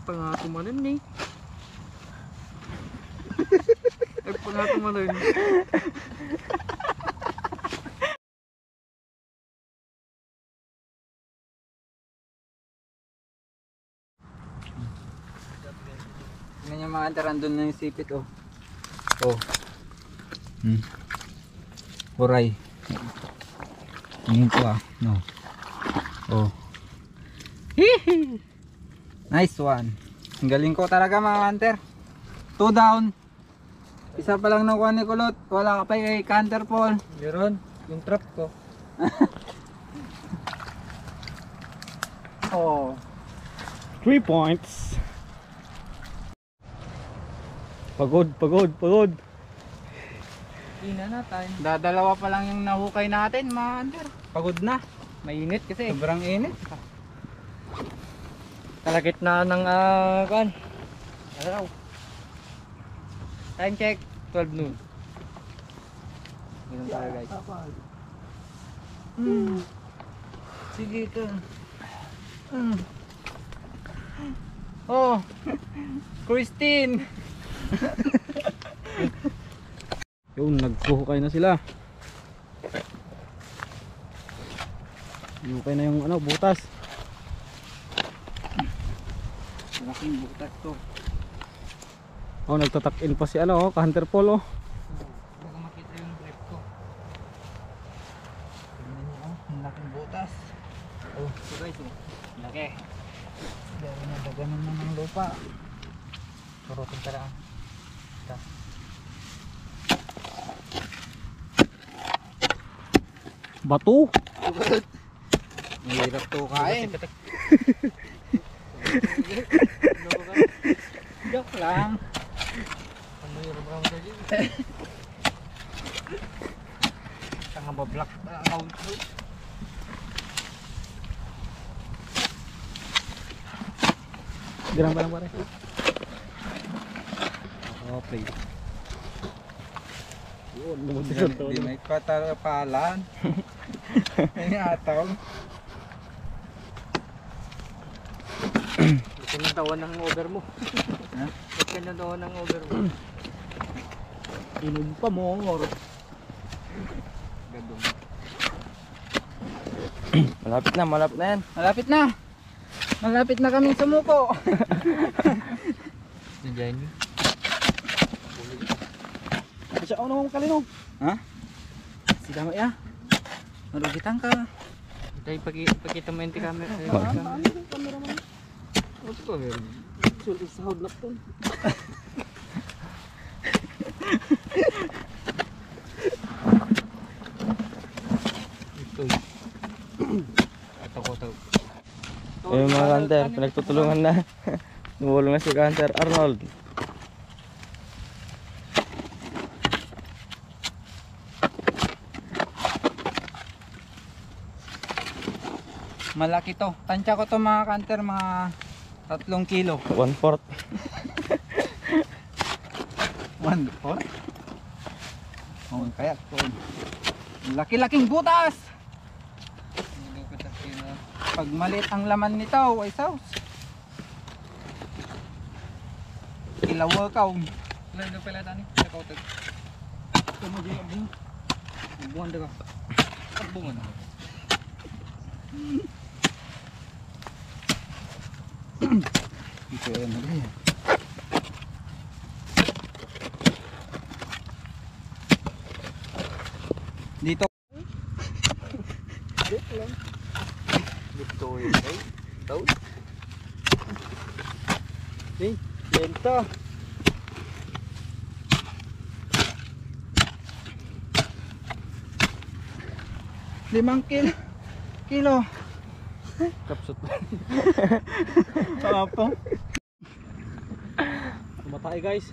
Nagpangatumanan eh. Nagpangatumanan. Tingnan niyo mga hunter, andun na yung sipit oh. Oh. Kuray. Tingin ko ah. No. Oh. Hihi. Nice one. Ang galing ko talaga mga hunter. 2 down. Isa pa lang nakuha ni Kulot. Wala ka pa kay Counterpole. Meron. Yung trap ko. Oh. 3 points. Pagod. Hindi na natin. Dadalawa pa lang yung nahukay natin mga hunter. Pagod na. Mainit kasi. Sobrang init. Kalagitnaan ng kan. Araw. Time check. 12 noon. Ganun tayo guys. Sige ka. Oh. Christine. Yun, nagkuhukay na sila. Hukay na yung ano, butas. Malaking butas to. Oh, nagtatak-in pa si ano, oh, Counterpole oh. Baka makita yung grip ko. Tingnan niyo oh, ang laking butas. Oh, so guys oh. Laki. Dahil nadaganan na ng lupa. Turutin ka lang. Ito. Bato. Mahirap to kain. Joke lang. Ano yung ramam ko dyan? Tanga ba black account ko? Girang ba lang pare? Okay. Yun, lumutid ang Di may patapalan. May ataw. Gusto nang tawan ng over mo. Ha? Gusto nang tawan ng over mo. Inom pa mo or Gadong. malapit na yan. Malapit na. Malapit na kaming sumuko. Si Jenny. Siya ako naman kalino. Ha? Sige mo ya. Marugitan ka. Dahil pagkita mo yung camera. Kamera mo. What's pa meron? Sulit sa hod laptop. Ito. Ito. Ayun mga hunter, pinagtutulungan na. Tumulong na si Hunter Arnold. Malaki to. Tansya ko to mga kanter, mga 3 kilo. 1/4. 1/4? Oh, kaya to. Laki-laking butas. Pag maliit ang laman nito, ay sauce. Ilaw ka. Lain na pala tani. Nakautot. Kamu di abung. Abungan daw. Abungan. Ito yan na yan. Dito. Dito yun ay. Tau. Lento. 5 kilo. Kapsut. Apa? Tumatay guys.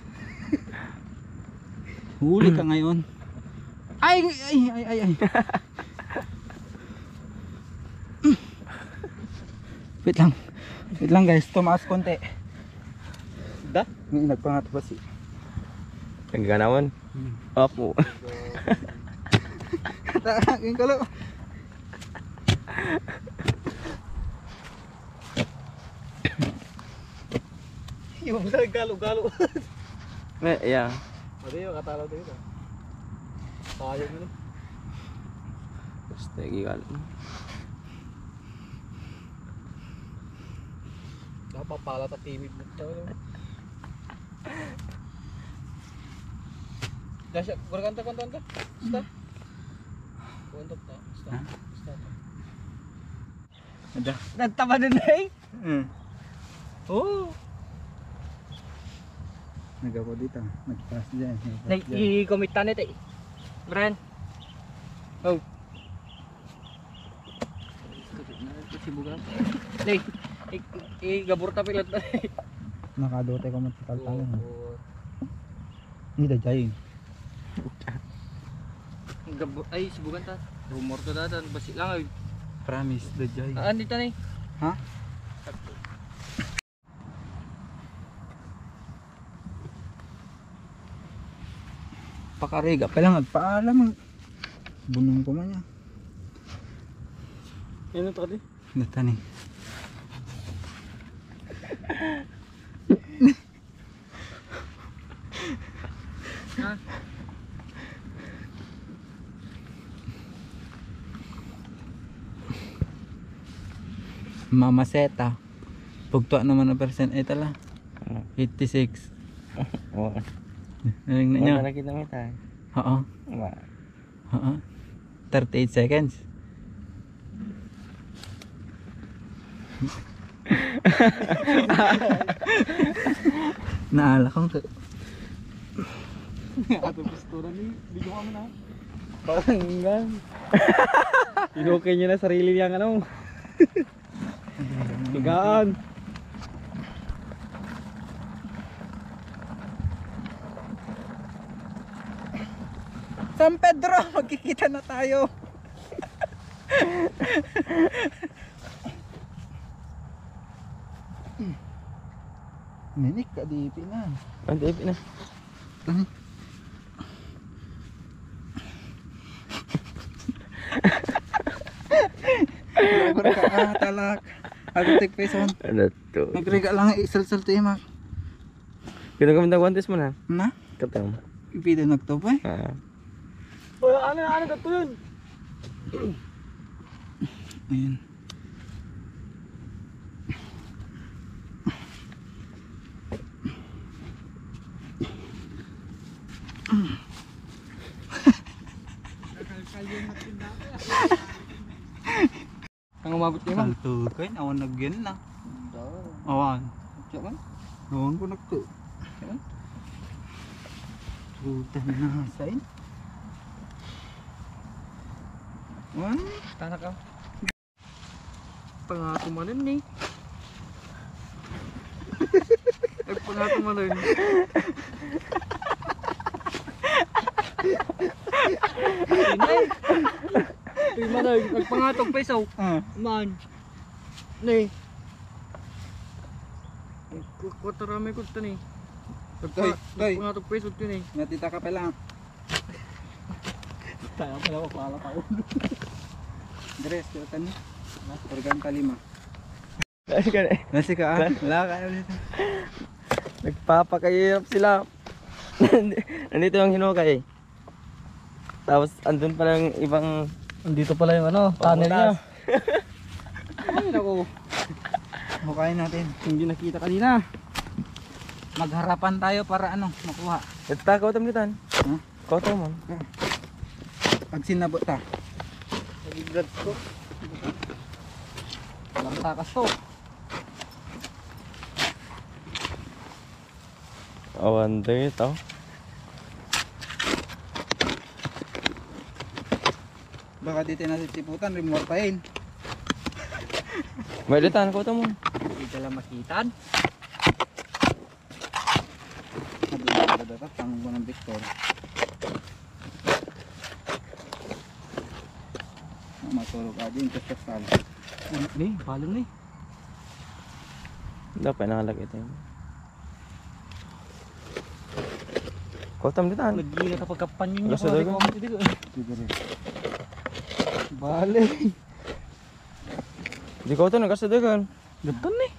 Huli ka ngayon. Ay. Wait lang guys, tumaas konti. Da? Ngayon nagpangat pa si. Nagganawan. Opo. Yung kalo. Yung sa galo-galo. Ya. Pwede yung katalaw dito. Sayang mo. Basta gigal. Napapala ta timid mo to. Dasya, berkanta kanta. Stop. Untuk ta. Stop. Stop. Ada. Nagtama din eh. Oh. Nag-ako dito. Nag-pass dyan. I-commit tanit eh. Bren. Oh. Sibugan. Lay. I-gabur ta pilat na. Nakadote ko matikal tayo. Hindi da jay. Gabur ay sibugan ta. Rumor to datan basi lang ay. Promise da jay. Dito na eh. Ha? Pakariga pa lang agpaalam. Bunong ko man niya. Yan to di. Natani. Ha? Mama Seta. Pugtuan naman ang percent ay tala. 86. Oo. Naling na nyo. Ano nakita mo tayo? Oo. Oo. 38 seconds. Naala kong Ato postura ni. Di ko kami na. Banggan. Inokay niya na sarili niyang ano. Tigaan. San Pedro, magkikita na tayo. Ninik ka di na. Ang tayo na. Labar ka talak. Ako take face on. Ano to? Nagrega lang isal-sal to imak. Kino kami nagwantes mo na? Na? Katang. Ipida nagtopay. Ah. Ano ka to yun? Ayan. Ang umabot niya man. Tukoy, awan nagyan na. Awan. Siya man. Awan ko nagto. Tutan na sain. Awan. Tanak ka. Pangatumanan ni. Ay pangatumanan. Inay. Uy manay, nagpangatog peso. Man. Ni. Kuwatarami ko ito ni. Toy. Nagpangatog peso ito ni. Natita ka pa lang. Tayo pala ko pala tao. Dress, tutan ni. Organ kalima. Kasi ka na. Nasi ka ah. Wala ka ulit. Nagpapakahirap sila. Nandito yung hinukay. Tapos andun pa lang ibang Andito pala yung ano, tunnel niya. Ay naku. Hukayin natin. Hindi nakita kanina. Magharapan tayo para ano, makuha. ito kautam kita. Ha? Kautam mo. Pag sinabot ta. Nag-grad ko. Walang takas to. Awan din ito. Baka dito natin tiputan, remortahin. May litan kautam mo. Hindi ka lang makitan. Dapat tanggo ng Victor. Matulog ka din, kasal. Ni, balon ni. Dapat nakalagay ito. Kautam litan. Nagila ka pagkapanyo niya. Wala sa dago. Siguro. Bale. Di kautam nagkasadagan. Gatan ni.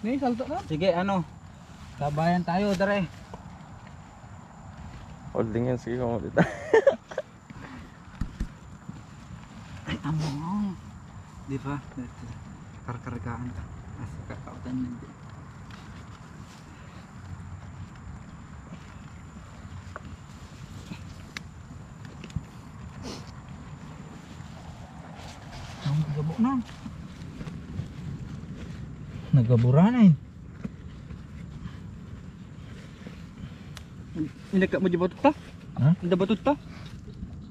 Ni, salto na. Sige, ano? Sabayan tayo, dare. Holding yan, sige kung dito. Ay, amo. Di ba? Karkargaan ka. Asa kakautan na din. Ang gabo na. Nagabura na yun. Inagka mo di batot ta? Ha? Inda batot ta?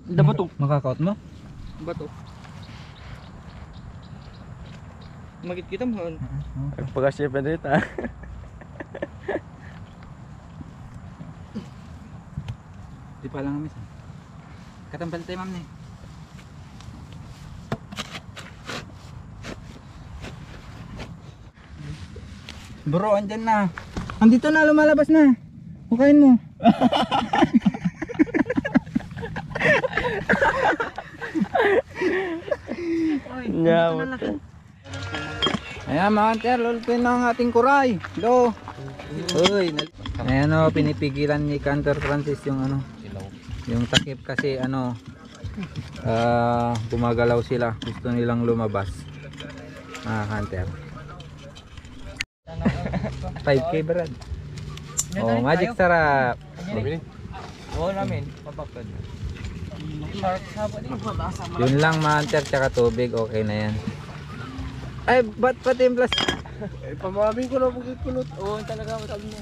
Inda bato. Makakaut mo? Bato. Magit kita mo. Nagpag-ship na dito. Di pa lang miss. Katampal tayo ma'am ni. Bro, andyan na. Andito na, lumalabas na. Hukain mo. Nyawat. Ayan mga hunter, lulutuin na ang ating kuray. Lo. Uy, ayan o, pinipigilan ni Cantor Francis yung ano, yung takip kasi ano, gumagalaw sila. Gusto nilang lumabas. Mga hunter. 5K brad. Oh, magic sarap. Oo namin, papakad. Yun lang mga hunter, tsaka tubig, okay na yan. Ay, ba't pati yung plastic? Eh, pamamin ko na pagkikulot. Oo, talaga masabi mo.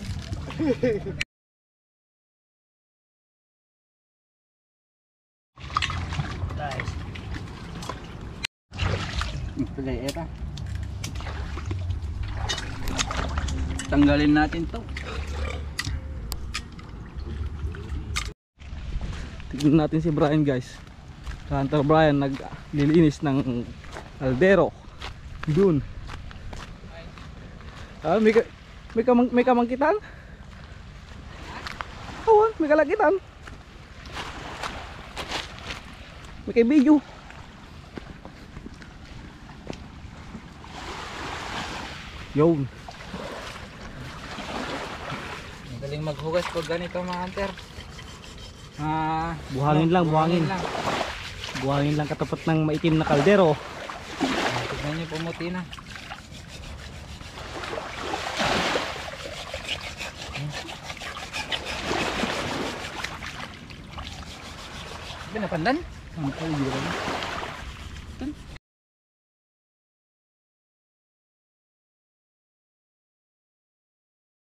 Play era. Tanggalin natin to. Tignan natin si Brian guys. Hunter Brian naglilinis ng kaldero. Doon. Ah, may kamangkitan? Awan, may kalakitan. May kay video. Yun. Magaling maghugas pag ganito mga hunter. Buhangin lang, buhangin. Buhangin lang katapat ng maitim na kaldero. Tignan nyo, pumuti na. Sabi na pandan? Ang kaldero.